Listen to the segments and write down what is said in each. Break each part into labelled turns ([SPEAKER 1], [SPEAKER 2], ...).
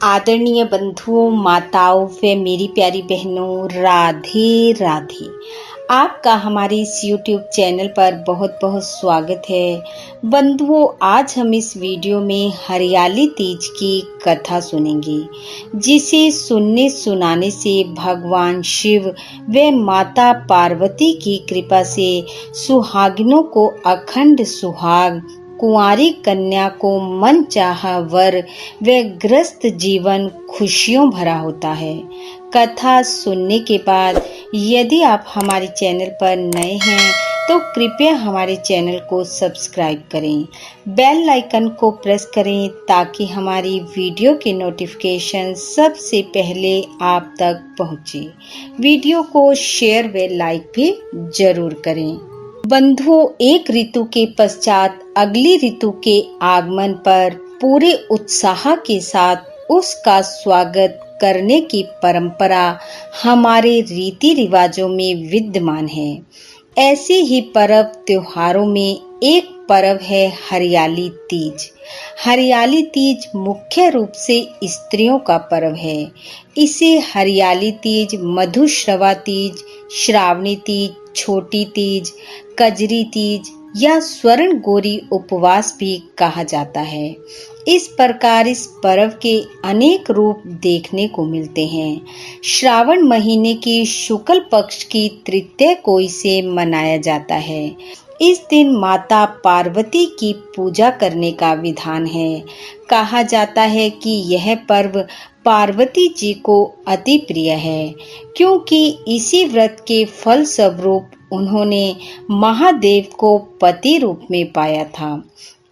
[SPEAKER 1] आदरणीय बंधुओं, माताओं व मेरी प्यारी बहनों, राधे राधे। आपका हमारे इस YouTube चैनल पर बहुत बहुत स्वागत है। बंधुओं, आज हम इस वीडियो में हरियाली तीज की कथा सुनेंगे, जिसे सुनने सुनाने से भगवान शिव व माता पार्वती की कृपा से सुहागिनों को अखंड सुहाग, कुंवारी कन्या को मनचाहा वर व ग्रस्त जीवन खुशियों भरा होता है। कथा सुनने के बाद यदि आप हमारे चैनल पर नए हैं तो कृपया हमारे चैनल को सब्सक्राइब करें, बेल आइकन को प्रेस करें ताकि हमारी वीडियो के नोटिफिकेशन सबसे पहले आप तक पहुंचे। वीडियो को शेयर व लाइक भी जरूर करें। बंधुओं, एक ऋतु के पश्चात अगली ऋतु के आगमन पर पूरे उत्साह के साथ उसका स्वागत करने की परंपरा हमारे रीति रिवाजों में विद्यमान है। ऐसे ही पर्व त्योहारों में एक पर्व है हरियाली तीज। हरियाली तीज मुख्य रूप से स्त्रियों का पर्व है। इसे हरियाली तीज, मधुश्रवा तीज, श्रावणी तीज, छोटी तीज, कजरी तीज या स्वर्ण गौरी उपवास भी कहा जाता है। इस प्रकार इस पर्व के अनेक रूप देखने को मिलते हैं। श्रावण महीने की शुक्ल पक्ष की तृतीया को इसे मनाया जाता है। इस दिन माता पार्वती की पूजा करने का विधान है। कहा जाता है कि यह पर्व पार्वती जी को अति प्रिय है, क्योंकि इसी व्रत के फल स्वरूप उन्होंने महादेव को पति रूप में पाया था।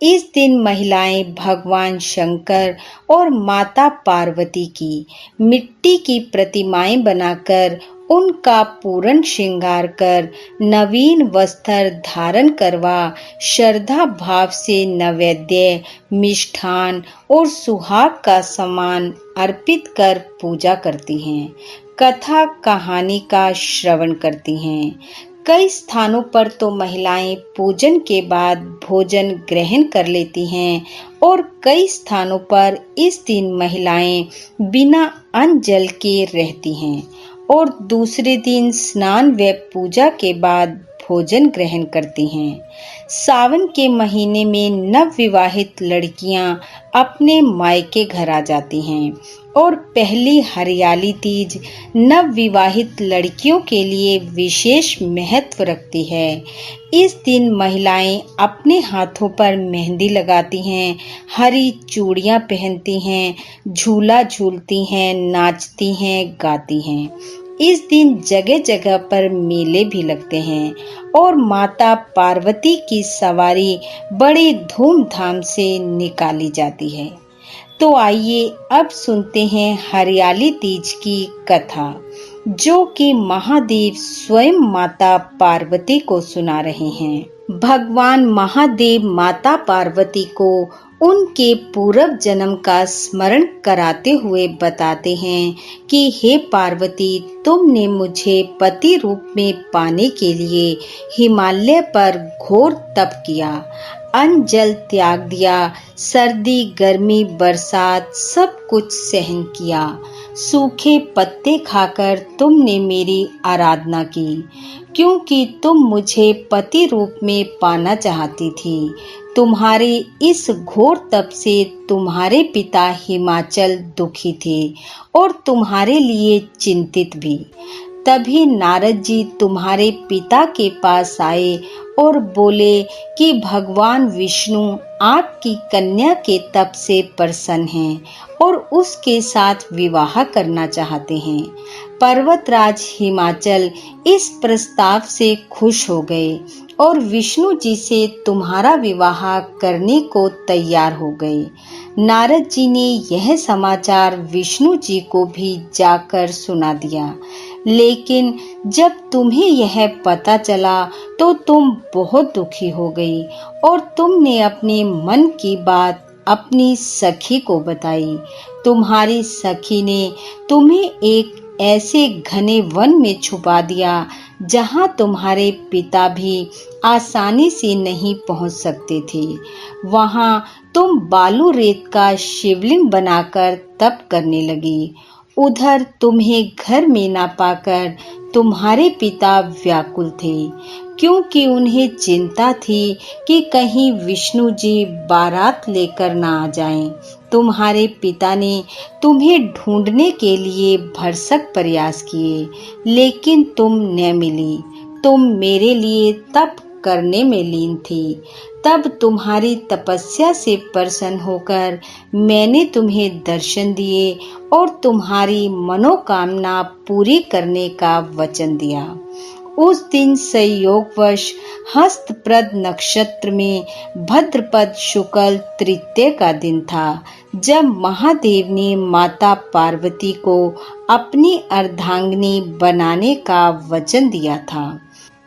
[SPEAKER 1] इस दिन महिलाएं भगवान शंकर और माता पार्वती की मिट्टी की प्रतिमाएं बनाकर उनका पूर्ण श्रृंगार कर नवीन वस्त्र धारण करवा श्रद्धा भाव से नैवेद्य, मिष्ठान और सुहाग का सामान अर्पित कर पूजा करती हैं। कथा कहानी का श्रवण करती हैं। कई स्थानों पर तो महिलाएं पूजन के बाद भोजन ग्रहण कर लेती हैं और कई स्थानों पर इस दिन महिलाएं बिना अन्न जल के रहती हैं और दूसरे दिन स्नान व पूजा के बाद भोजन ग्रहण करती हैं। सावन के महीने में नवविवाहित लड़कियां अपने मायके घर आ जाती हैं और पहली हरियाली तीज नवविवाहित लड़कियों के लिए विशेष महत्व रखती है। इस दिन महिलाएं अपने हाथों पर मेहंदी लगाती हैं, हरी चूड़ियां पहनती हैं, झूला झूलती हैं, नाचती हैं, गाती हैं। इस दिन जगह जगह पर मेले भी लगते हैं और माता पार्वती की सवारी बड़े धूमधाम से निकाली जाती है। तो आइए अब सुनते हैं हरियाली तीज की कथा, जो कि महादेव स्वयं माता पार्वती को सुना रहे हैं। भगवान महादेव माता पार्वती को उनके पूर्व जन्म का स्मरण कराते हुए बताते हैं कि हे पार्वती, तुमने मुझे पति रूप में पाने के लिए हिमालय पर घोर तप किया, अन्न जल त्याग दिया, सर्दी गर्मी बरसात सब कुछ सहन किया। सूखे पत्ते खाकर तुमने मेरी आराधना की, क्योंकि तुम मुझे पति रूप में पाना चाहती थी। तुम्हारे इस घोर तप से तुम्हारे पिता हिमाचल दुखी थे और तुम्हारे लिए चिंतित भी। तभी नारद जी तुम्हारे पिता के पास आए और बोले कि भगवान विष्णु आपकी कन्या के तप से प्रसन्न हैं और उसके साथ विवाह करना चाहते हैं। पर्वतराज हिमाचल इस प्रस्ताव से खुश हो गए और विष्णु जी से तुम्हारा विवाह करने को तैयार हो गए। नारद जी ने यह समाचार विष्णु जी को भी जाकर सुना दिया, लेकिन जब तुम्हें यह पता चला तो तुम बहुत दुखी हो गई और तुमने अपने मन की बात अपनी सखी को बताई। तुम्हारी सखी ने तुम्हें एक ऐसे घने वन में छुपा दिया जहां तुम्हारे पिता भी आसानी से नहीं पहुंच सकते थे। वहां तुम बालू रेत का शिवलिंग बनाकर तप करने लगी। उधर तुम्हें घर में ना पाकर तुम्हारे पिता व्याकुल थे, क्योंकि उन्हें चिंता थी कि कहीं विष्णु जी बारात लेकर ना आ जाएं। तुम्हारे पिता ने तुम्हें ढूंढने के लिए भरसक प्रयास किए, लेकिन तुम न मिली। तुम मेरे लिए तप करने में लीन थी। तब तुम्हारी तपस्या से प्रसन्न होकर मैंने तुम्हें दर्शन दिए और तुम्हारी मनोकामना पूरी करने का वचन दिया। उस दिन संयोगवश हस्तप्रद नक्षत्र में भद्रपद शुक्ल तृतीया का दिन था, जब महादेव ने माता पार्वती को अपनी अर्धांगिनी बनाने का वचन दिया था।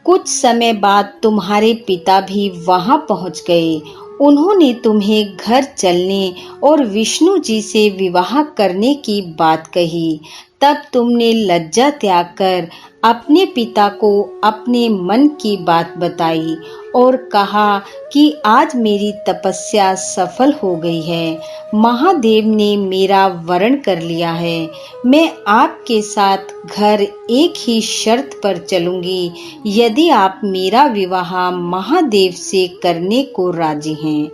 [SPEAKER 1] कुछ समय बाद तुम्हारे पिता भी वहां पहुंच गए। उन्होंने तुम्हें घर चलने और विष्णु जी से विवाह करने की बात कही। तब तुमने लज्जा त्याग कर अपने पिता को अपने मन की बात बताई और कहा कि आज मेरी तपस्या सफल हो गई है। महादेव ने मेरा वरण कर लिया है। मैं आपके साथ घर एक ही शर्त पर चलूंगी, यदि आप मेरा विवाह महादेव से करने को राजी हैं।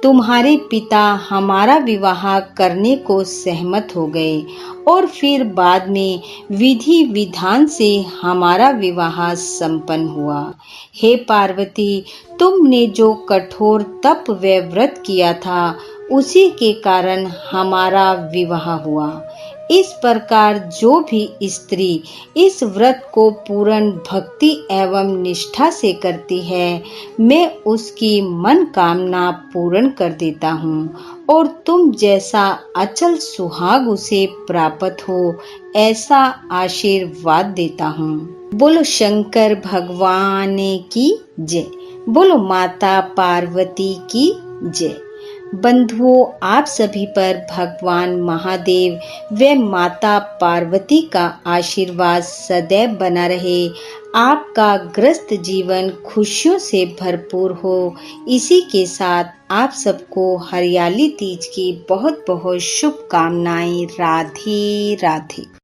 [SPEAKER 1] तुम्हारे पिता हमारा विवाह करने को सहमत हो गए और फिर बाद में विधि विधान से हमारा विवाह संपन्न हुआ। हे पार्वती, तुमने जो कठोर तप व व्रत किया था, उसी के कारण हमारा विवाह हुआ। इस प्रकार जो भी स्त्री इस व्रत को पूर्ण भक्ति एवं निष्ठा से करती है, मैं उसकी मन कामना पूर्ण कर देता हूँ और तुम जैसा अचल सुहाग उसे प्राप्त हो, ऐसा आशीर्वाद देता हूँ। बोलो शंकर भगवान की जय। बोलो माता पार्वती की जय। बंधुओं, आप सभी पर भगवान महादेव व माता पार्वती का आशीर्वाद सदैव बना रहे। आपका ग्रस्त जीवन खुशियों से भरपूर हो। इसी के साथ आप सबको हरियाली तीज की बहुत बहुत शुभकामनाएं। राधे राधे।